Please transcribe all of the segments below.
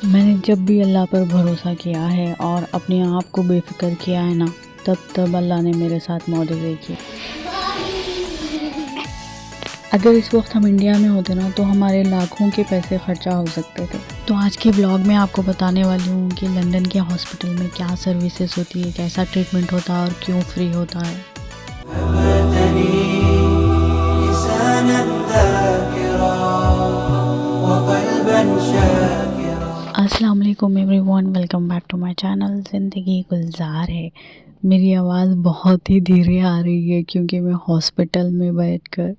मैंने जब भी अल्लाह पर भरोसा किया है और अपने आप को बेफ़िक्र किया है ना, तब अल्लाह ने मेरे साथ मौजज़े किए। अगर इस वक्त हम इंडिया में होते ना तो हमारे लाखों के पैसे खर्चा हो सकते थे। तो आज के ब्लॉग में आपको बताने वाली हूँ कि लंदन के हॉस्पिटल में क्या सर्विसेज होती है, कैसा ट्रीटमेंट होता है और क्यों फ्री होता है। अस्सलाम वालेकुम everyone, welcome back to my channel. ज़िंदगी गुलजार है। मेरी आवाज़ बहुत ही धीरे आ रही है क्योंकि मैं हॉस्पिटल में बैठकर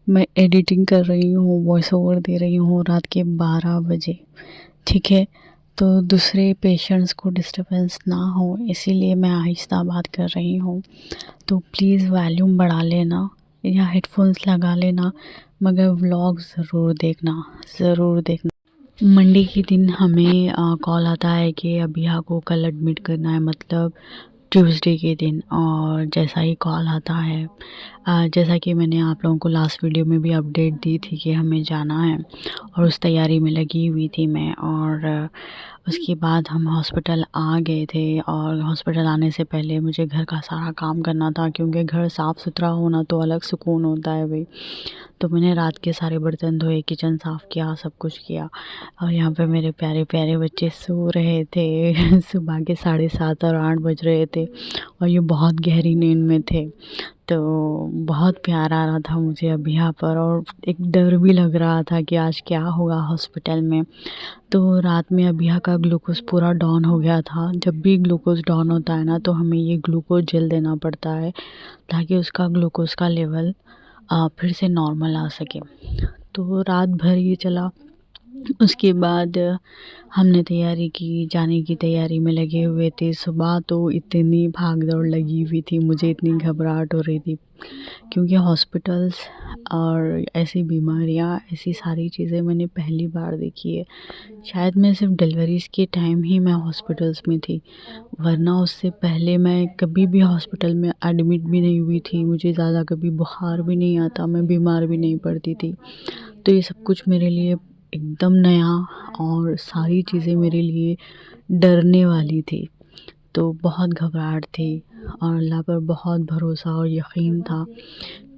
मैं एडिटिंग कर रही हूँ, वॉइस ओवर दे रही हूँ रात के 12 बजे। ठीक है, तो दूसरे पेशेंट्स को डिस्टर्बेंस ना हो इसीलिए मैं आहिस्ता बात कर रही हूँ। तो प्लीज़ वॉल्यूम बढ़ा लेना या हेडफोन्स लगा लेना, मगर व्लॉग ज़रूर देखना। मंडे के दिन हमें कॉल आता है कि अभिया को कल एडमिट करना है, मतलब ट्यूसडे के दिन। और जैसा ही कॉल आता है, जैसा कि मैंने आप लोगों को लास्ट वीडियो में भी अपडेट दी थी कि हमें जाना है, और उस तैयारी में लगी हुई थी मैं। और उसके बाद हम हॉस्पिटल आ गए थे, और हॉस्पिटल आने से पहले मुझे घर का सारा काम करना था क्योंकि घर साफ़ सुथरा होना तो अलग सुकून होता है भाई। तो मैंने रात के सारे बर्तन धोए, किचन साफ़ किया, सब कुछ किया। और यहाँ पे मेरे प्यारे प्यारे बच्चे सो रहे थे सुबह के 7:30 और 8 बज रहे थे, और ये बहुत गहरी नींद में थे। तो बहुत प्यार आ रहा था मुझे अभिया पर, और एक डर भी लग रहा था कि आज क्या होगा हॉस्पिटल में। तो रात में अभिया का ग्लूकोज़ पूरा डाउन हो गया था। जब भी ग्लूकोज़ डाउन होता है ना तो हमें ये ग्लूकोज़ जेल देना पड़ता है ताकि उसका ग्लूकोज़ का लेवल फिर से नॉर्मल आ सके। तो रात भर ये चला। उसके बाद हमने तैयारी की, जाने की तैयारी में लगे हुए थे। सुबह तो इतनी भाग दौड़ लगी हुई थी, मुझे इतनी घबराहट हो रही थी क्योंकि हॉस्पिटल्स और ऐसी बीमारियां, ऐसी सारी चीज़ें मैंने पहली बार देखी है। शायद मैं सिर्फ डिलीवरीज़ के टाइम ही मैं हॉस्पिटल्स में थी, वरना उससे पहले मैं कभी भी हॉस्पिटल में एडमिट भी नहीं हुई थी। मुझे ज़्यादा कभी बुखार भी नहीं आता, मैं बीमार भी नहीं पड़ती थी। तो ये सब कुछ मेरे लिए एकदम नया, और सारी चीज़ें मेरे लिए डरने वाली थी। तो बहुत घबराहट थी, और अल्लाह पर बहुत भरोसा और यकीन था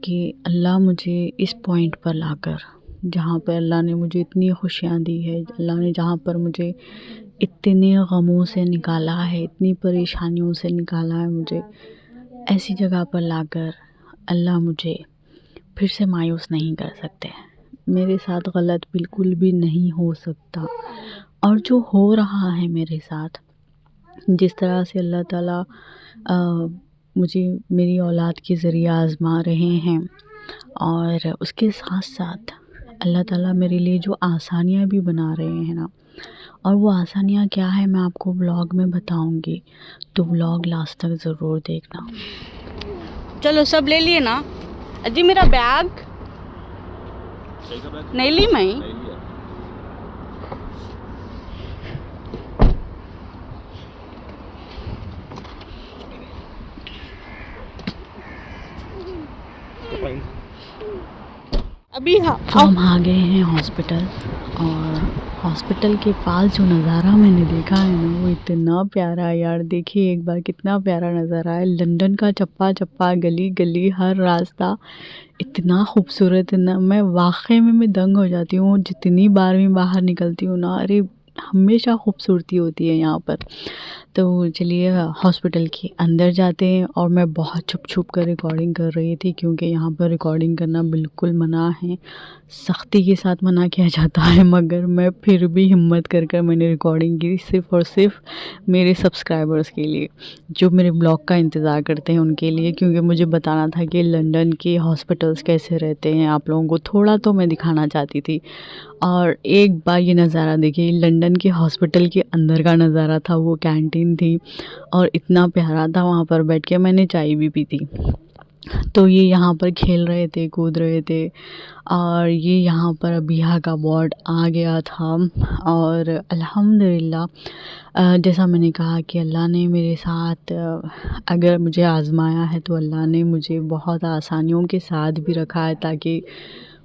कि अल्लाह मुझे इस पॉइंट पर लाकर, जहाँ पर अल्लाह ने मुझे इतनी खुशियाँ दी है, अल्लाह ने जहाँ पर मुझे इतने गमों से निकाला है, इतनी परेशानियों से निकाला है मुझे, ऐसी जगह पर लाकर अल्लाह मुझे फिर से मायूस नहीं कर सकते। मेरे साथ गलत बिल्कुल भी नहीं हो सकता, और जो हो रहा है मेरे साथ, जिस तरह से अल्लाह ताला मुझे मेरी औलाद के ज़रिए आज़मा रहे हैं, और उसके साथ-साथ अल्लाह ताला मेरे लिए जो आसानियाँ भी बना रहे हैं ना, और वो आसानियाँ क्या है मैं आपको व्लॉग में बताऊँगी, तो व्लॉग लास्ट तक ज़रूर देखना। चलो सब ले लिए ना। अजी मेरा बैग नहीं ली मैं। अभी हाँ, तो हम आ गए हैं हॉस्पिटल, और हॉस्पिटल के पास जो नज़ारा मैंने देखा है ना वो इतना प्यारा है यार। देखिए एक बार, कितना प्यारा नज़ारा है। लंदन का चप्पा चप्पा, गली गली, हर रास्ता इतना खूबसूरत है ना, मैं वाकई में मैं दंग हो जाती हूँ जितनी बार मैं बाहर निकलती हूँ ना। अरे हमेशा खूबसूरती होती है यहाँ पर। तो चलिए हॉस्पिटल के अंदर जाते हैं, और मैं बहुत छुप कर रिकॉर्डिंग कर रही थी क्योंकि यहाँ पर रिकॉर्डिंग करना बिल्कुल मना है, सख्ती के साथ मना किया जाता है। मगर मैं फिर भी हिम्मत कर मैंने रिकॉर्डिंग की, सिर्फ़ और सिर्फ मेरे सब्सक्राइबर्स के लिए, जो मेरे ब्लॉग का इंतज़ार करते हैं उनके लिए, क्योंकि मुझे बताना था कि लंदन के हॉस्पिटल्स कैसे रहते हैं। आप लोगों को थोड़ा तो मैं दिखाना चाहती थी। और एक बार ये नज़ारा देखिए, लंदन के हॉस्पिटल के अंदर का नज़ारा था। वो कैंटीन थी और इतना प्यारा था, वहाँ पर बैठ के मैंने चाय भी पी थी। तो ये यहाँ पर खेल रहे थे, कूद रहे थे, और ये यहाँ पर अभिया का वार्ड आ गया था। और अल्हम्दुलिल्लाह, जैसा मैंने कहा कि अल्लाह ने मेरे साथ अगर मुझे आज़माया है तो अल्लाह ने मुझे बहुत आसानियों के साथ भी रखा है, ताकि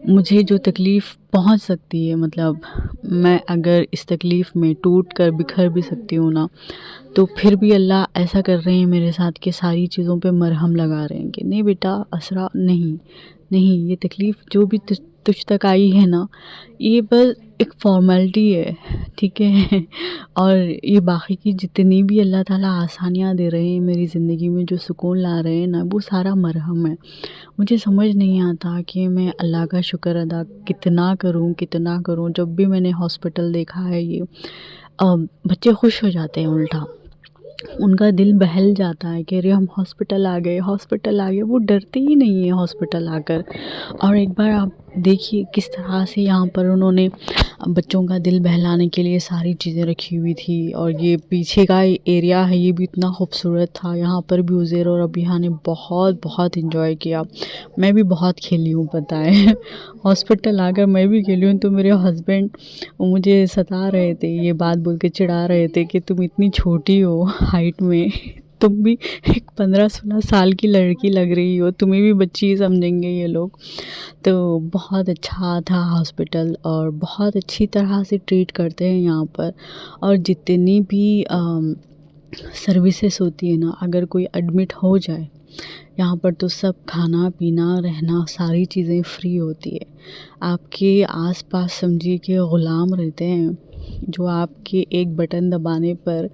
मुझे जो तकलीफ़ पहुंच सकती है, मतलब मैं अगर इस तकलीफ़ में टूट कर बिखर भी सकती हूँ ना, तो फिर भी अल्लाह ऐसा कर रहे हैं मेरे साथ कि सारी चीज़ों पे मरहम लगा रहे हैं कि नहीं बेटा असरा नहीं, नहीं ये तकलीफ़ जो भी तुझ तक आई है ना, ये बस एक फ़ॉर्मेलिटी है, ठीक है? और ये बाकी की जितनी भी अल्लाह ताला आसानियाँ दे रहे हैं मेरी ज़िंदगी में, जो सुकून ला रहे हैं ना, वो सारा मरहम है। मुझे समझ नहीं आता कि मैं अल्लाह का शुक्र अदा कितना करूँ, कितना करूँ? जब भी मैंने हॉस्पिटल देखा है ये बच्चे खुश हो जाते हैं उल्टा। उनका दिल बहल जाता है कि अरे हम हॉस्पिटल आ गए, हॉस्पिटल आ गए, वो डरते ही नहीं हैं हॉस्पिटल आकर। और एक बार आप देखिए किस तरह से यहाँ पर उन्होंने बच्चों का दिल बहलाने के लिए सारी चीज़ें रखी हुई थी, और ये पीछे का एरिया है ये भी इतना खूबसूरत था। यहाँ पर भी उज़ैर और अबिहा ने बहुत बहुत एंजॉय किया। मैं भी बहुत खेली हूँ पता है। हॉस्पिटल आकर मैं भी खेली हूँ, तो मेरे हस्बैंड मुझे सता रहे थे, ये बात बोल के चिढ़ा रहे थे कि तुम इतनी छोटी हो हाइट में, तुम भी एक 15-16 साल की लड़की लग रही हो, तुम्हें भी बच्ची ही समझेंगे ये लोग। तो बहुत अच्छा था हॉस्पिटल, और बहुत अच्छी तरह से ट्रीट करते हैं यहाँ पर। और जितनी भी सर्विसेज होती है ना, अगर कोई एडमिट हो जाए यहाँ पर, तो सब खाना पीना रहना सारी चीज़ें फ्री होती है। आपके आसपास समझिए कि ग़ुलाम रहते हैं, जो आपके एक बटन दबाने पर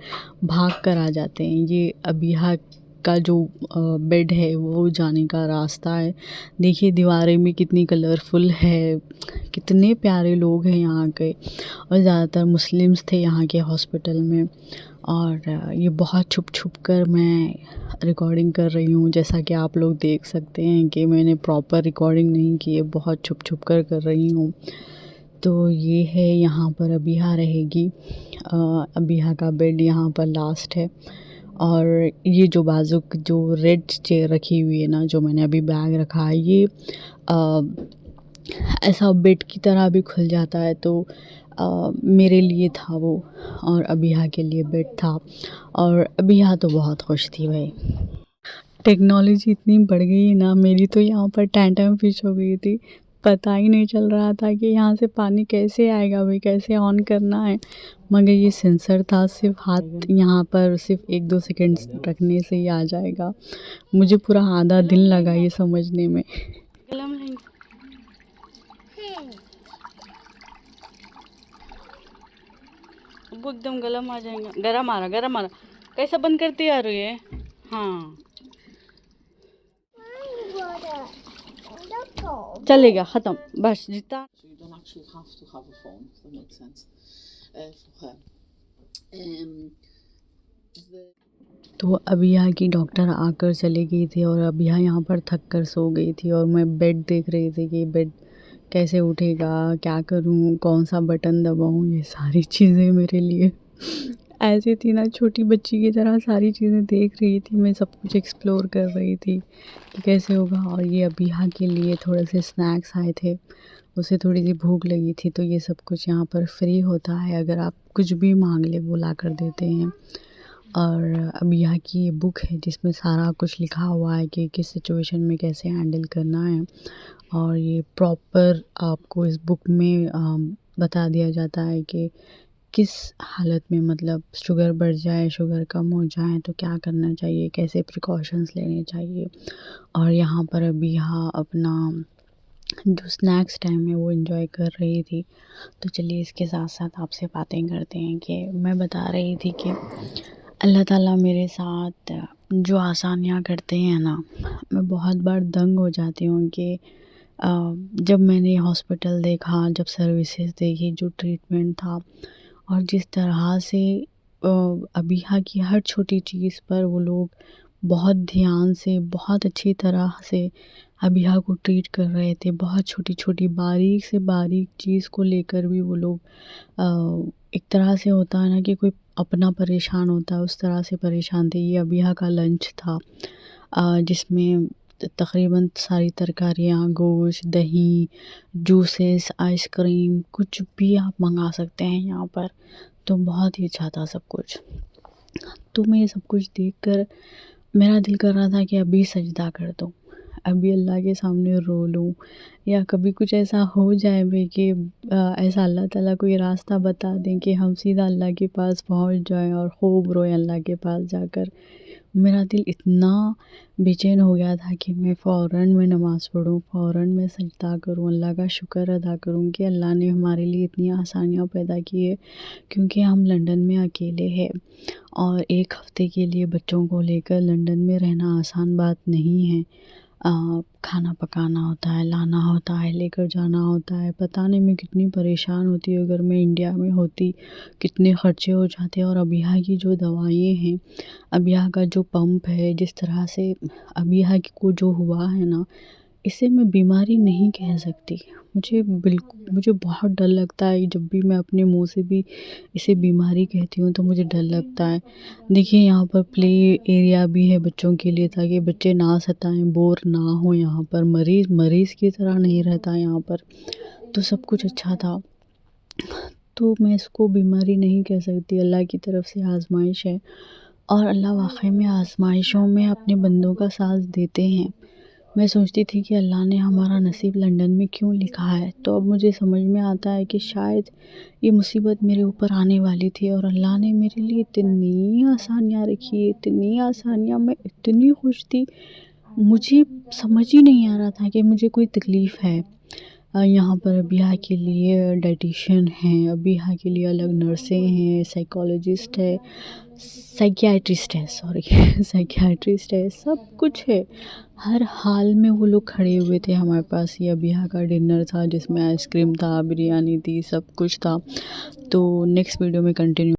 भाग कर आ जाते हैं। ये अबिहा का जो बेड है वो जाने का रास्ता है। देखिए दीवारें भी कितनी कलरफुल है, कितने प्यारे लोग हैं यहाँ के, और ज़्यादातर मुस्लिम्स थे यहाँ के हॉस्पिटल में। और ये बहुत छुप कर मैं रिकॉर्डिंग कर रही हूँ, जैसा कि आप लोग देख सकते हैं कि मैंने प्रॉपर रिकॉर्डिंग नहीं की है, बहुत छुप कर रही हूँ। तो ये है, यहाँ पर अबिहा रहेगी। अबिहा का बेड यहाँ पर लास्ट है। और ये जो बाजुक जो रेड चेयर रखी हुई है ना, जो मैंने अभी बैग रखा है, ये ऐसा बेड की तरह भी खुल जाता है, तो मेरे लिए था वो, और अबिहा के लिए बेड था। और अबिहा तो बहुत खुश थी भाई। टेक्नोलॉजी इतनी बढ़ गई है ना, मेरी तो यहाँ पर टैंटम फिश हो गई थी। पता ही नहीं चल रहा था कि यहाँ से पानी कैसे आएगा भाई, कैसे ऑन करना है। मगर ये सेंसर था, सिर्फ हाथ यहाँ पर सिर्फ 1-2 सेकंड्स रखने से ही आ जाएगा। मुझे पूरा आधा दिन लगा ये समझने में। गला में लेंगे। वो एकदम गलम आ जाएगा। गरम आ रहा, गरम आ रहा। कैसा बंद करती आ रही है? हाँ चलेगा, ख़त्म बस जितना। So you don't actually have to have a phone, if that makes sense, for her. The तो अबिहा की डॉक्टर आकर चली गई थी, और अबिहा यहाँ पर थक कर सो गई थी, और मैं बेड देख रही थी कि बेड कैसे उठेगा, क्या करूँ, कौन सा बटन दबाऊँ। ये सारी चीज़ें मेरे लिए ऐसी थी ना, छोटी बच्ची की तरह सारी चीज़ें देख रही थी मैं, सब कुछ एक्सप्लोर कर रही थी कि कैसे होगा। और ये अबिहा के लिए थोड़े से स्नैक्स आए थे, उसे थोड़ी सी भूख लगी थी, तो ये सब कुछ यहाँ पर फ्री होता है, अगर आप कुछ भी मांग ले वो ला कर देते हैं। और अबिहा की ये बुक है जिसमें सारा कुछ लिखा हुआ है कि किस सिचुएशन में कैसे हैंडल करना है। और ये प्रॉपर आपको इस बुक में बता दिया जाता है कि किस हालत में, मतलब शुगर बढ़ जाए, शुगर कम हो जाए तो क्या करना चाहिए, कैसे प्रिकॉशंस लेने चाहिए। और यहाँ पर अबिहा अपना जो स्नैक्स टाइम है वो एंजॉय कर रही थी। तो चलिए इसके साथ साथ आपसे बातें करते हैं कि मैं बता रही थी कि अल्लाह ताला मेरे साथ जो आसानियाँ करते हैं ना, मैं बहुत बार दंग हो जाती हूँ कि जब मैंने हॉस्पिटल देखा, जब सर्विसेज देखी, जो ट्रीटमेंट था, और जिस तरह से अबिहा की हर छोटी चीज़ पर वो लोग बहुत ध्यान से, बहुत अच्छी तरह से अबिहा को ट्रीट कर रहे थे। बहुत छोटी-छोटी, बारीक से बारीक चीज़ को लेकर भी वो लोग एक तरह से होता है ना कि कोई अपना परेशान होता है, उस तरह से परेशान थे। ये अबिहा का लंच था, जिसमें तकरीबन सारी तरकारियाँ, गोश्त, दही, जूसेस, आइसक्रीम, कुछ भी आप मंगा सकते हैं यहाँ पर। तो बहुत ही अच्छा था सब कुछ। तो मैं ये सब कुछ देखकर मेरा दिल कर रहा था कि अभी सजदा कर दूँ, अभी अल्लाह के सामने रो लूँ, या कभी कुछ ऐसा हो जाए भाई कि ऐसा अल्लाह ताला कोई रास्ता बता दें कि हम सीधा अल्लाह के पास पहुँच जाएं और खूब रोएं अल्लाह के पास जाकर। मेरा दिल इतना बेचैन हो गया था कि मैं फ़ौरन में नमाज़ पढ़ूँ, फ़ौरन में सजदा करूँ, अल्लाह का शुक्र अदा करूँ कि अल्लाह ने हमारे लिए इतनी आसानियाँ पैदा की है, क्योंकि हम लंदन में अकेले हैं और 1 हफ़्ते के लिए बच्चों को लेकर लंदन में रहना आसान बात नहीं है। खाना पकाना होता है, लाना होता है, लेकर जाना होता है, पता नहीं मैं कितनी परेशान होती अगर मैं इंडिया में होती, कितने ख़र्चे हो जाते। और अब यहाँ की जो दवाइयाँ हैं, अब यहाँ का जो पंप है, जिस तरह से अब यहाँ को जो हुआ है ना, इसे मैं बीमारी नहीं कह सकती। मुझे बहुत डर लगता है जब भी मैं अपने मुँह से भी इसे बीमारी कहती हूँ तो मुझे डर लगता है। देखिए यहाँ पर प्ले एरिया भी है बच्चों के लिए, ताकि बच्चे ना सताएँ, बोर ना हो यहाँ पर, मरीज़ की तरह नहीं रहता यहाँ पर, तो सब कुछ अच्छा था। तो मैं इसको बीमारी नहीं कह सकती, अल्लाह की तरफ से आज़माइश है और अल्लाह वाक़ई में आज़माइशों में अपने बंदों का साथ देते हैं। मैं सोचती थी कि अल्लाह ने हमारा नसीब लंदन में क्यों लिखा है, तो अब मुझे समझ में आता है कि शायद ये मुसीबत मेरे ऊपर आने वाली थी और अल्लाह ने मेरे लिए इतनी आसानियाँ रखी, इतनी आसानियाँ, मैं इतनी खुश थी, मुझे समझ ही नहीं आ रहा था कि मुझे कोई तकलीफ़ है। यहाँ पर अबिहा के लिए डायटीशियन हैं, अबिहा के लिए अलग नर्सें हैं, साइकोलॉजिस्ट है, साइकियाट्रिस्ट है, सॉरी साइकियाट्रिस्ट है, सब कुछ है। हर हाल में वो लोग खड़े हुए थे हमारे पास। ये अबिहा का डिनर था जिसमें आइसक्रीम था, बिरयानी थी, सब कुछ था। तो नेक्स्ट वीडियो में कंटिन्यू